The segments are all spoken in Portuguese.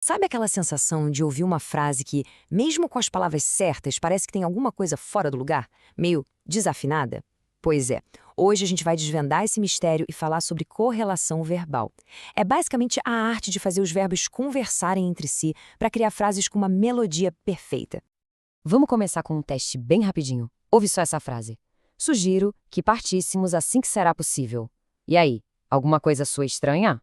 Sabe aquela sensação de ouvir uma frase que, mesmo com as palavras certas, parece que tem alguma coisa fora do lugar? Meio desafinada? Pois é, hoje a gente vai desvendar esse mistério e falar sobre correlação verbal. É basicamente a arte de fazer os verbos conversarem entre si para criar frases com uma melodia perfeita. Vamos começar com um teste bem rapidinho. Ouve só essa frase. Sugiro que partíssemos assim que será possível. E aí, alguma coisa sua estranha?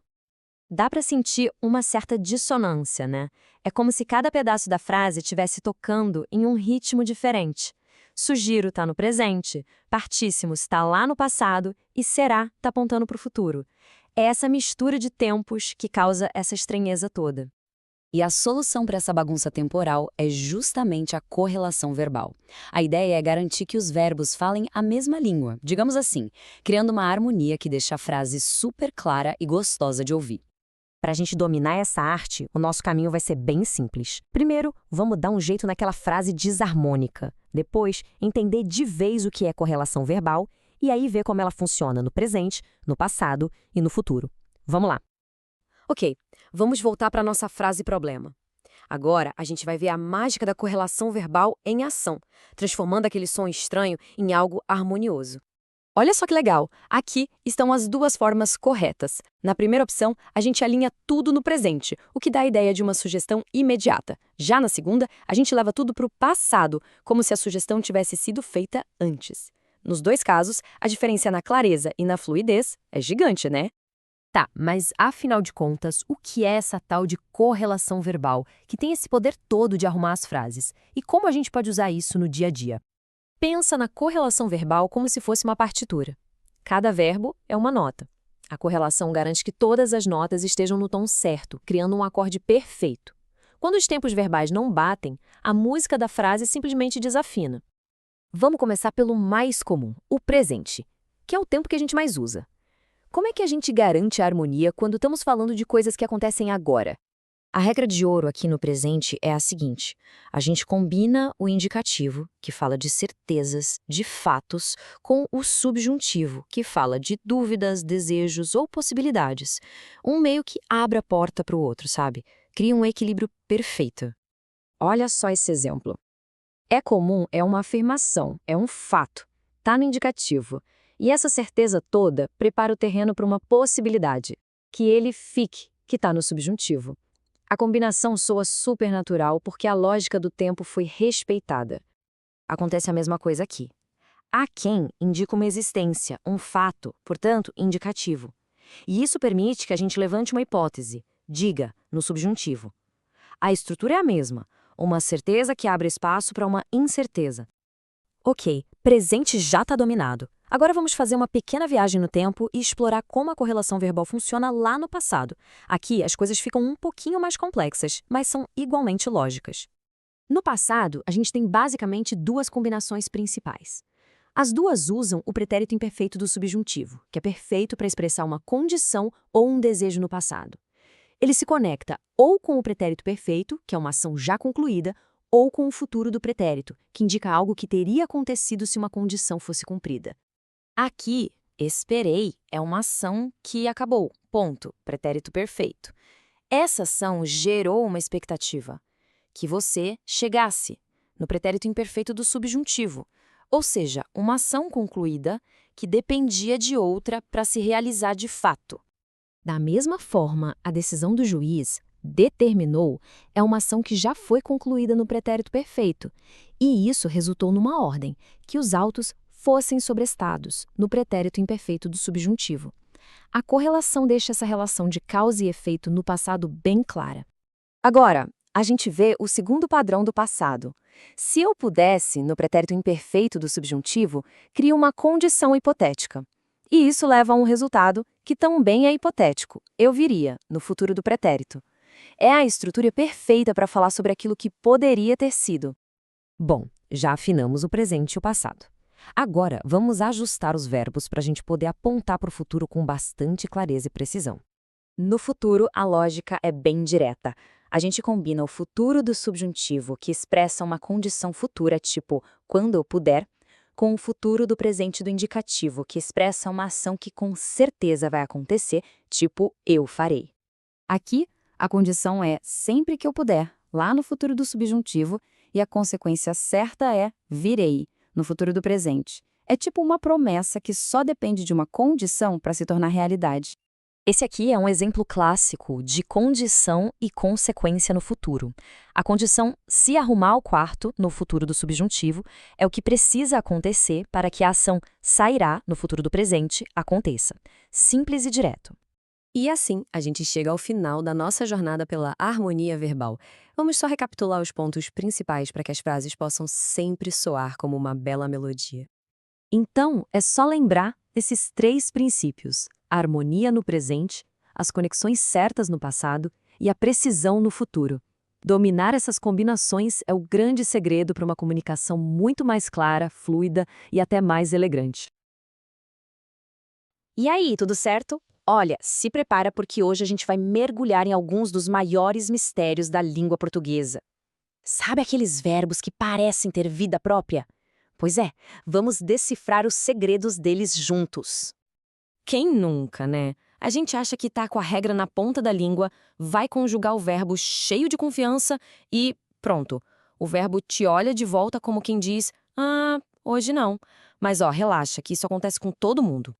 Dá para sentir uma certa dissonância, né? É como se cada pedaço da frase estivesse tocando em um ritmo diferente. Sugiro está no presente, partíssimos está lá no passado e será está apontando para o futuro. É essa mistura de tempos que causa essa estranheza toda. E a solução para essa bagunça temporal é justamente a correlação verbal. A ideia é garantir que os verbos falem a mesma língua, digamos assim, criando uma harmonia que deixa a frase super clara e gostosa de ouvir. Para a gente dominar essa arte, o nosso caminho vai ser bem simples. Primeiro, vamos dar um jeito naquela frase desarmônica. Depois, entender de vez o que é correlação verbal e aí ver como ela funciona no presente, no passado e no futuro. Vamos lá. Ok, vamos voltar para a nossa frase problema. Agora, a gente vai ver a mágica da correlação verbal em ação, transformando aquele som estranho em algo harmonioso. Olha só que legal! Aqui estão as duas formas corretas. Na primeira opção, a gente alinha tudo no presente, o que dá a ideia de uma sugestão imediata. Já na segunda, a gente leva tudo para o passado, como se a sugestão tivesse sido feita antes. Nos dois casos, a diferença na clareza e na fluidez é gigante, né? Tá, mas afinal de contas, o que é essa tal de correlação verbal, que tem esse poder todo de arrumar as frases? E como a gente pode usar isso no dia a dia? Pensa na correlação verbal como se fosse uma partitura. Cada verbo é uma nota. A correlação garante que todas as notas estejam no tom certo, criando um acorde perfeito. Quando os tempos verbais não batem, a música da frase simplesmente desafina. Vamos começar pelo mais comum, o presente, que é o tempo que a gente mais usa. Como é que a gente garante a harmonia quando estamos falando de coisas que acontecem agora? A regra de ouro aqui no presente é a seguinte: a gente combina o indicativo, que fala de certezas, de fatos, com o subjuntivo, que fala de dúvidas, desejos ou possibilidades. Um meio que abre a porta para o outro, sabe? Cria um equilíbrio perfeito. Olha só esse exemplo. É comum é uma afirmação, é um fato, tá no indicativo. E essa certeza toda prepara o terreno para uma possibilidade, que ele fique, que está no subjuntivo. A combinação soa supernatural porque a lógica do tempo foi respeitada. Acontece a mesma coisa aqui. A quem indica uma existência, um fato, portanto, indicativo. E isso permite que a gente levante uma hipótese, diga, no subjuntivo. A estrutura é a mesma, uma certeza que abre espaço para uma incerteza. Ok, presente já está dominado. Agora vamos fazer uma pequena viagem no tempo e explorar como a correlação verbal funciona lá no passado. Aqui as coisas ficam um pouquinho mais complexas, mas são igualmente lógicas. No passado, a gente tem basicamente duas combinações principais. As duas usam o pretérito imperfeito do subjuntivo, que é perfeito para expressar uma condição ou um desejo no passado. Ele se conecta ou com o pretérito perfeito, que é uma ação já concluída, ou com o futuro do pretérito, que indica algo que teria acontecido se uma condição fosse cumprida. Aqui, esperei é uma ação que acabou, ponto, pretérito perfeito. Essa ação gerou uma expectativa, que você chegasse, no pretérito imperfeito do subjuntivo, ou seja, uma ação concluída que dependia de outra para se realizar de fato. Da mesma forma, a decisão do juiz determinou é uma ação que já foi concluída no pretérito perfeito, e isso resultou numa ordem, que os autos fossem sobrestados no pretérito imperfeito do subjuntivo. A correlação deixa essa relação de causa e efeito no passado bem clara. Agora, a gente vê o segundo padrão do passado. Se eu pudesse, no pretérito imperfeito do subjuntivo, crio uma condição hipotética. E isso leva a um resultado que também é hipotético. Eu viria, no futuro do pretérito. É a estrutura perfeita para falar sobre aquilo que poderia ter sido. Bom, já afinamos o presente e o passado. Agora, vamos ajustar os verbos para a gente poder apontar para o futuro com bastante clareza e precisão. No futuro, a lógica é bem direta. A gente combina o futuro do subjuntivo, que expressa uma condição futura, tipo quando eu puder, com o futuro do presente do indicativo, que expressa uma ação que com certeza vai acontecer, tipo eu farei. Aqui, A condição é sempre que eu puder, lá no futuro do subjuntivo, e a consequência certa é virei, no futuro do presente. É tipo uma promessa que só depende de uma condição para se tornar realidade. Esse aqui é um exemplo clássico de condição e consequência no futuro. A condição se arrumar ao quarto, no futuro do subjuntivo, é o que precisa acontecer para que a ação sairá, no futuro do presente, aconteça. Simples e direto. E assim, a gente chega ao final da nossa jornada pela harmonia verbal. Vamos só recapitular os pontos principais para que as frases possam sempre soar como uma bela melodia. Então, é só lembrar desses 3 princípios: a harmonia no presente, as conexões certas no passado e a precisão no futuro. Dominar essas combinações é o grande segredo para uma comunicação muito mais clara, fluida e até mais elegante. E aí, tudo certo? Olha, se prepara porque hoje a gente vai mergulhar em alguns dos maiores mistérios da língua portuguesa. Sabe aqueles verbos que parecem ter vida própria? Pois é, vamos decifrar os segredos deles juntos. Quem nunca, né? A gente acha que tá com a regra na ponta da língua, vai conjugar o verbo cheio de confiança e pronto. O verbo te olha de volta como quem diz: "Ah, hoje não". Mas ó, relaxa, que isso acontece com todo mundo.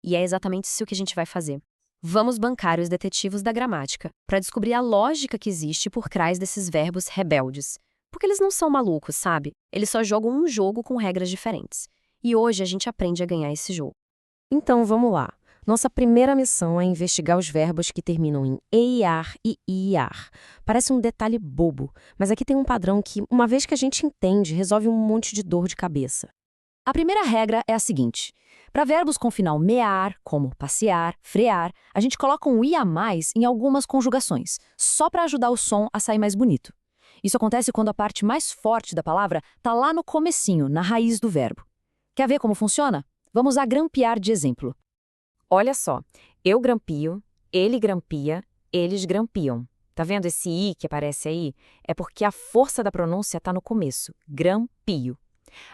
E é exatamente isso que a gente vai fazer. Vamos bancar os detetives da gramática para descobrir a lógica que existe por trás desses verbos rebeldes. Porque eles não são malucos, sabe? Eles só jogam um jogo com regras diferentes. E hoje a gente aprende a ganhar esse jogo. Então vamos lá. Nossa primeira missão é investigar os verbos que terminam em eiar e iar. Parece um detalhe bobo, mas aqui tem um padrão que, uma vez que a gente entende, resolve um monte de dor de cabeça. A primeira regra é a seguinte: para verbos com final mear, como passear, frear, a gente coloca um i a mais em algumas conjugações, só para ajudar o som a sair mais bonito. Isso acontece quando a parte mais forte da palavra está lá no comecinho, na raiz do verbo. Quer ver como funciona? Vamos a grampear de exemplo. Olha só, eu grampio, ele grampia, eles grampiam. Tá vendo esse i que aparece aí? É porque a força da pronúncia está no começo, grampio.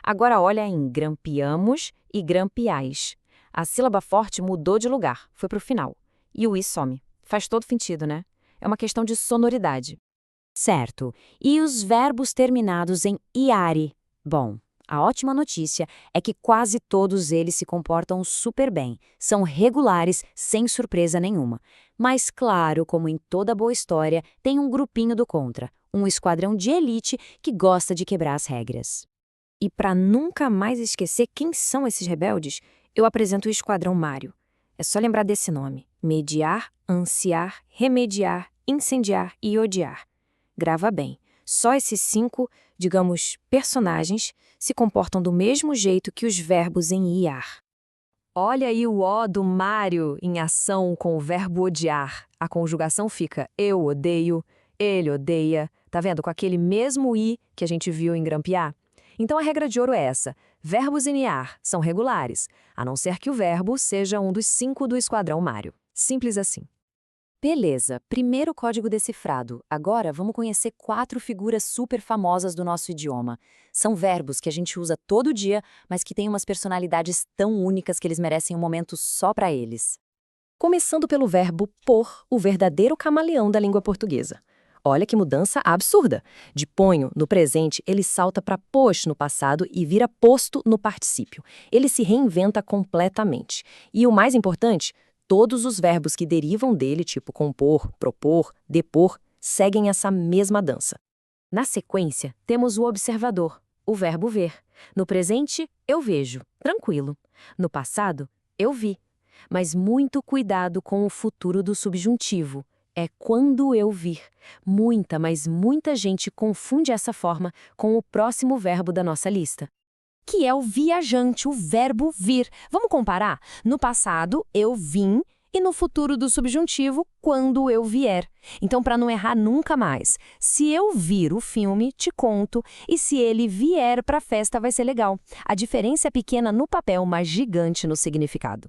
Agora olha em grampeamos e grampeais. A sílaba forte mudou de lugar, foi para o final. E o i some. Faz todo sentido, né? É uma questão de sonoridade. Certo. E os verbos terminados em iare? Bom, a ótima notícia é que quase todos eles se comportam super bem. São regulares, sem surpresa nenhuma. Mas claro, como em toda boa história, tem um grupinho do contra. Um esquadrão de elite que gosta de quebrar as regras. E para nunca mais esquecer quem são esses rebeldes, eu apresento o Esquadrão Mário. É só lembrar desse nome: mediar, ansiar, remediar, incendiar e odiar. Grava bem. Só esses 5, digamos, personagens se comportam do mesmo jeito que os verbos em iar. Olha aí o O do Mário em ação com o verbo odiar. A conjugação fica eu odeio, ele odeia. Tá vendo? Com aquele mesmo i que a gente viu em grampear. Então a regra de ouro é essa: verbos em iar são regulares, a não ser que o verbo seja um dos 5 do Esquadrão Mário. Simples assim. Beleza, primeiro código decifrado. Agora vamos conhecer 4 figuras super famosas do nosso idioma. São verbos que a gente usa todo dia, mas que têm umas personalidades tão únicas que eles merecem um momento só para eles. Começando pelo verbo pôr, o verdadeiro camaleão da língua portuguesa. Olha que mudança absurda. De ponho, no presente, ele salta para pôs no passado e vira posto no particípio. Ele se reinventa completamente. E o mais importante, todos os verbos que derivam dele, tipo compor, propor, depor, seguem essa mesma dança. Na sequência, temos o observador, o verbo ver. No presente, eu vejo, tranquilo. No passado, eu vi. Mas muito cuidado com o futuro do subjuntivo. É quando eu vir. Muita, mas muita gente confunde essa forma com o próximo verbo da nossa lista, que é o viajante, o verbo vir. Vamos comparar? No passado, eu vim, e no futuro do subjuntivo, quando eu vier. Então, para não errar nunca mais, se eu vir o filme, te conto, e se ele vier para a festa, vai ser legal. A diferença é pequena no papel, mas gigante no significado.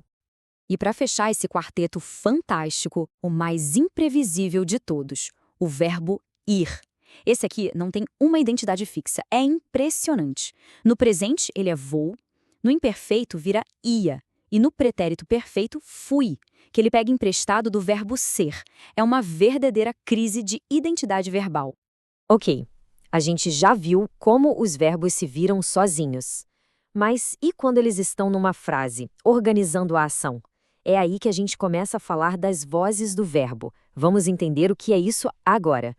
E para fechar esse quarteto fantástico, o mais imprevisível de todos, o verbo ir. Esse aqui não tem uma identidade fixa, é impressionante. No presente, ele é vou, no imperfeito vira ia, e no pretérito perfeito, fui. que ele pega emprestado do verbo ser. É uma verdadeira crise de identidade verbal. Ok, a gente já viu como os verbos se viram sozinhos. Mas e quando eles estão numa frase, organizando a ação? É aí que a gente começa a falar das vozes do verbo. Vamos entender o que é isso agora.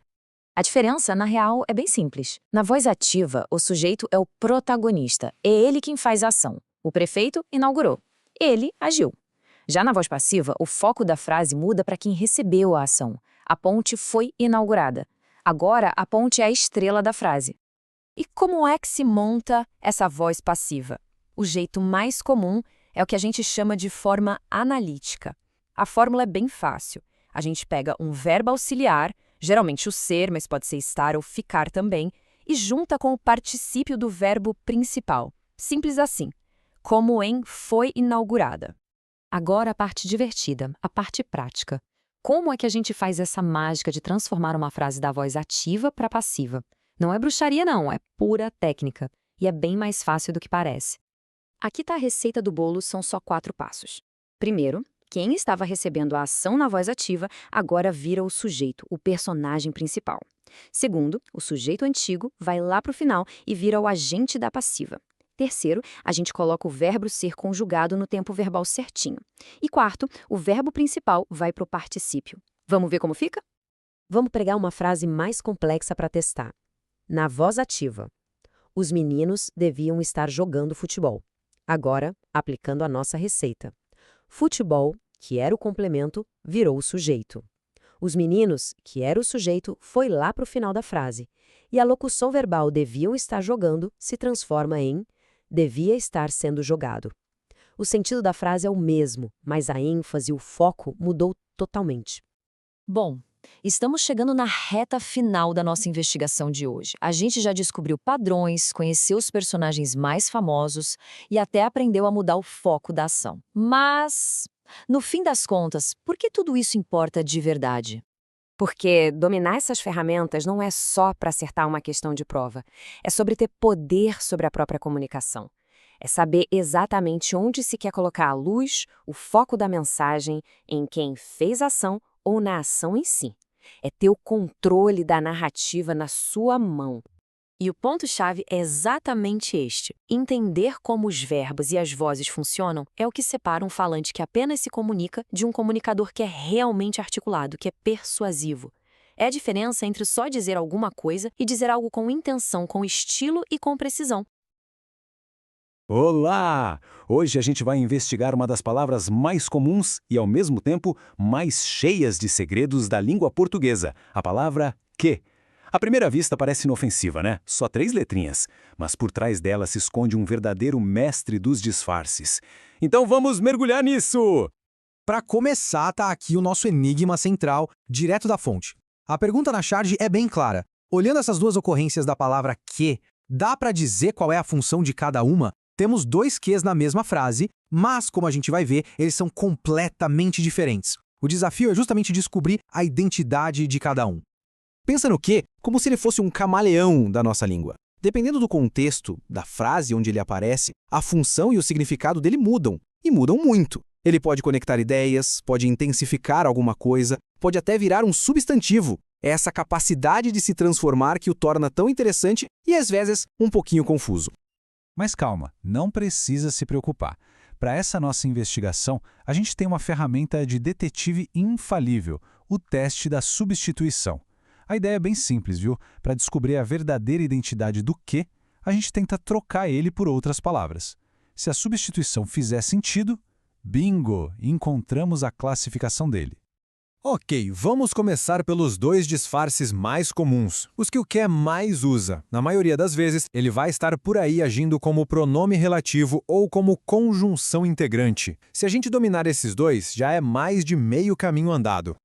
A diferença, na real, é bem simples. Na voz ativa, o sujeito é o protagonista. É ele quem faz a ação. O prefeito inaugurou. Ele agiu. Já na voz passiva, o foco da frase muda para quem recebeu a ação. A ponte foi inaugurada. Agora, a ponte é a estrela da frase. E como é que se monta essa voz passiva? O jeito mais comum é o que a gente chama de forma analítica. A fórmula é bem fácil. A gente pega um verbo auxiliar, geralmente o ser, mas pode ser estar ou ficar também, e junta com o particípio do verbo principal. Simples assim, como em foi inaugurada. Agora a parte divertida, a parte prática. Como é que a gente faz essa mágica de transformar uma frase da voz ativa para passiva? Não é bruxaria não, é pura técnica. E é bem mais fácil do que parece. Aqui está a receita do bolo, são só 4 passos. Primeiro, quem estava recebendo a ação na voz ativa agora vira o sujeito, o personagem principal. Segundo, o sujeito antigo vai lá para o final e vira o agente da passiva. Terceiro, a gente coloca o verbo ser conjugado no tempo verbal certinho. E quarto, o verbo principal vai para o particípio. Vamos ver como fica? Vamos pegar uma frase mais complexa para testar. Na voz ativa, os meninos deviam estar jogando futebol. Agora, aplicando a nossa receita. Futebol, que era o complemento, virou o sujeito. Os meninos, que era o sujeito, foi lá para o final da frase. E a locução verbal deviam estar jogando se transforma em devia estar sendo jogado. O sentido da frase é o mesmo, mas a ênfase, o foco mudou totalmente. Bom, estamos chegando na reta final da nossa investigação de hoje. A gente já descobriu padrões, conheceu os personagens mais famosos e até aprendeu a mudar o foco da ação. Mas, no fim das contas, por que tudo isso importa de verdade? Porque dominar essas ferramentas não é só para acertar uma questão de prova. É sobre ter poder sobre a própria comunicação. É saber exatamente onde se quer colocar a luz, o foco da mensagem, em quem fez a ação ou na ação em si. É ter o controle da narrativa na sua mão. E o ponto-chave é exatamente este. Entender como os verbos e as vozes funcionam é o que separa um falante que apenas se comunica de um comunicador que é realmente articulado, que é persuasivo. É a diferença entre só dizer alguma coisa e dizer algo com intenção, com estilo e com precisão. Olá! Hoje a gente vai investigar uma das palavras mais comuns e, ao mesmo tempo, mais cheias de segredos da língua portuguesa, a palavra que. À primeira vista parece inofensiva, né? Só 3 letrinhas. Mas por trás dela se esconde um verdadeiro mestre dos disfarces. Então vamos mergulhar nisso! Para começar, tá aqui o nosso enigma central, direto da fonte. A pergunta na charge é bem clara. Olhando essas 2 ocorrências da palavra que, dá para dizer qual é a função de cada uma? Temos 2 ques na mesma frase, mas, como a gente vai ver, eles são completamente diferentes. O desafio é justamente descobrir a identidade de cada um. Pensa no que como se ele fosse um camaleão da nossa língua. Dependendo do contexto, da frase onde ele aparece, a função e o significado dele mudam, e mudam muito. Ele pode conectar ideias, pode intensificar alguma coisa, pode até virar um substantivo. É essa capacidade de se transformar que o torna tão interessante e, às vezes, um pouquinho confuso. Mas calma, não precisa se preocupar. Para essa nossa investigação, a gente tem uma ferramenta de detetive infalível, o teste da substituição. A ideia é bem simples, viu? Para descobrir a verdadeira identidade do que, a gente tenta trocar ele por outras palavras. Se a substituição fizer sentido, bingo! Encontramos a classificação dele. Ok, vamos começar pelos 2 disfarces mais comuns, os que o que mais usa. Na maioria das vezes, ele vai estar por aí agindo como pronome relativo ou como conjunção integrante. Se a gente dominar esses 2, já é mais de meio caminho andado.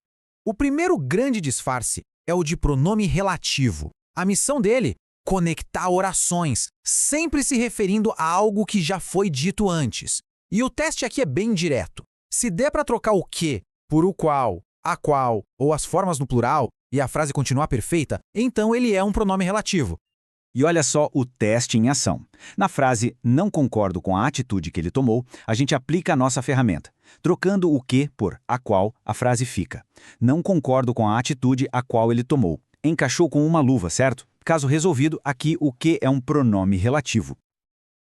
O primeiro grande disfarce é o de pronome relativo. A missão dele? Conectar orações, sempre se referindo a algo que já foi dito antes. E o teste aqui é bem direto. Se der para trocar o que por o qual, a qual ou as formas no plural e a frase continuar perfeita, então ele é um pronome relativo. E olha só o teste em ação. Na frase "não concordo com a atitude que ele tomou", a gente aplica a nossa ferramenta. Trocando o que por a qual, a frase fica: "Não concordo com a atitude a qual ele tomou". Encaixou com uma luva, certo? Caso resolvido, aqui o que é um pronome relativo.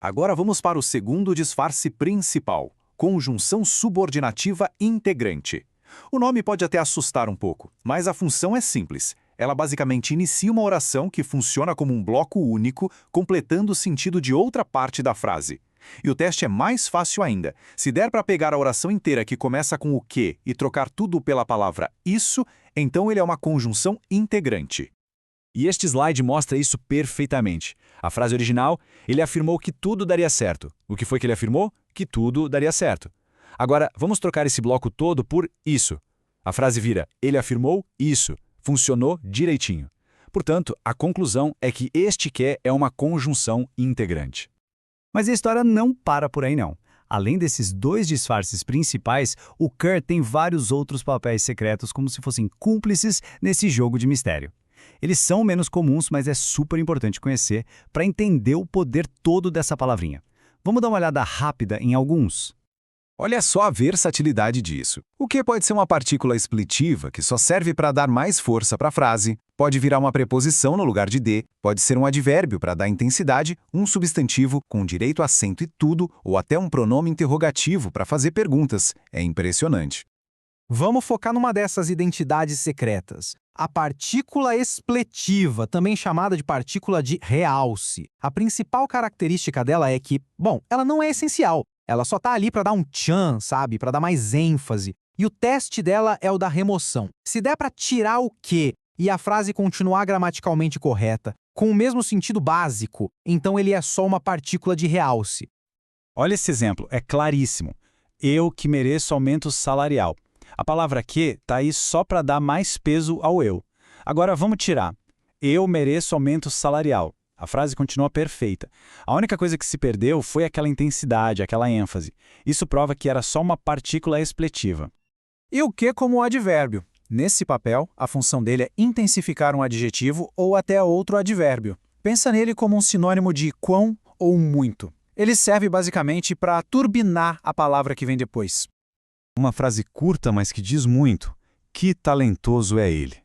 Agora vamos para o segundo disfarce principal, conjunção subordinativa integrante. O nome pode até assustar um pouco, mas a função é simples. Ela basicamente inicia uma oração que funciona como um bloco único, completando o sentido de outra parte da frase. E o teste é mais fácil ainda. Se der para pegar a oração inteira que começa com o que e trocar tudo pela palavra isso, então ele é uma conjunção integrante. E este slide mostra isso perfeitamente. A frase original, ele afirmou que tudo daria certo. O que foi que ele afirmou? Que tudo daria certo. Agora, vamos trocar esse bloco todo por isso. A frase vira: ele afirmou isso. Funcionou direitinho. Portanto, a conclusão é que este que é uma conjunção integrante. Mas a história não para por aí não. Além desses dois disfarces principais, o Kerr tem vários outros papéis secretos como se fossem cúmplices nesse jogo de mistério. Eles são menos comuns, mas é super importante conhecer para entender o poder todo dessa palavrinha. Vamos dar uma olhada rápida em alguns. Olha só a versatilidade disso. O que pode ser uma partícula expletiva que só serve para dar mais força para a frase, pode virar uma preposição no lugar de de, pode ser um advérbio para dar intensidade, um substantivo com direito a acento e tudo, ou até um pronome interrogativo para fazer perguntas. É impressionante. Vamos focar numa dessas identidades secretas. A partícula expletiva, também chamada de partícula de realce. A principal característica dela é que, bom, ela não é essencial. Ela só tá ali para dar um tchan, sabe? Para dar mais ênfase. E o teste dela é o da remoção. Se der para tirar o que e a frase continuar gramaticalmente correta, com o mesmo sentido básico, então ele é só uma partícula de realce. Olha esse exemplo, é claríssimo. Eu que mereço aumento salarial. A palavra que está aí só para dar mais peso ao eu. Agora vamos tirar. Eu mereço aumento salarial. A frase continua perfeita. A única coisa que se perdeu foi aquela intensidade, aquela ênfase. Isso prova que era só uma partícula expletiva. E o que como advérbio? Nesse papel, a função dele é intensificar um adjetivo ou até outro advérbio. Pensa nele como um sinônimo de quão ou muito. Ele serve basicamente para turbinar a palavra que vem depois. Uma frase curta, mas que diz muito. Que talentoso é ele.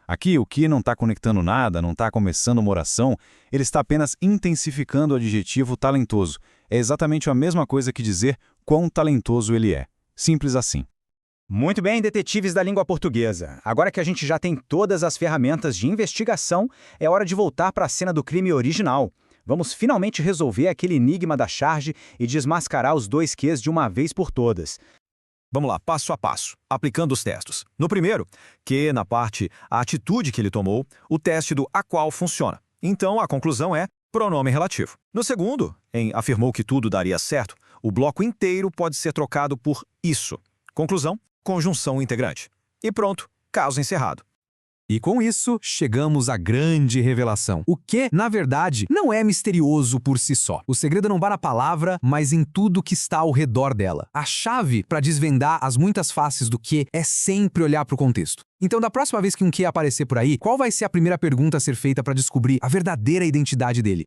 Aqui, o que não está conectando nada, não está começando uma oração, ele está apenas intensificando o adjetivo talentoso. É exatamente a mesma coisa que dizer quão talentoso ele é. Simples assim. Muito bem, detetives da língua portuguesa. Agora que a gente já tem todas as ferramentas de investigação, é hora de voltar para a cena do crime original. Vamos finalmente resolver aquele enigma da charge e desmascarar os dois Qs de uma vez por todas. Vamos lá, passo a passo, aplicando os testes. No primeiro, que na parte a atitude que ele tomou, o teste do a qual funciona. Então, a conclusão é pronome relativo. No segundo, em afirmou que tudo daria certo, o bloco inteiro pode ser trocado por isso. Conclusão, conjunção integrante. E pronto, caso encerrado. E com isso, chegamos à grande revelação. O que, na verdade, não é misterioso por si só. O segredo não está na palavra, mas em tudo que está ao redor dela. A chave para desvendar as muitas faces do que é sempre olhar para o contexto. Então, da próxima vez que um que aparecer por aí, qual vai ser a primeira pergunta a ser feita para descobrir a verdadeira identidade dele?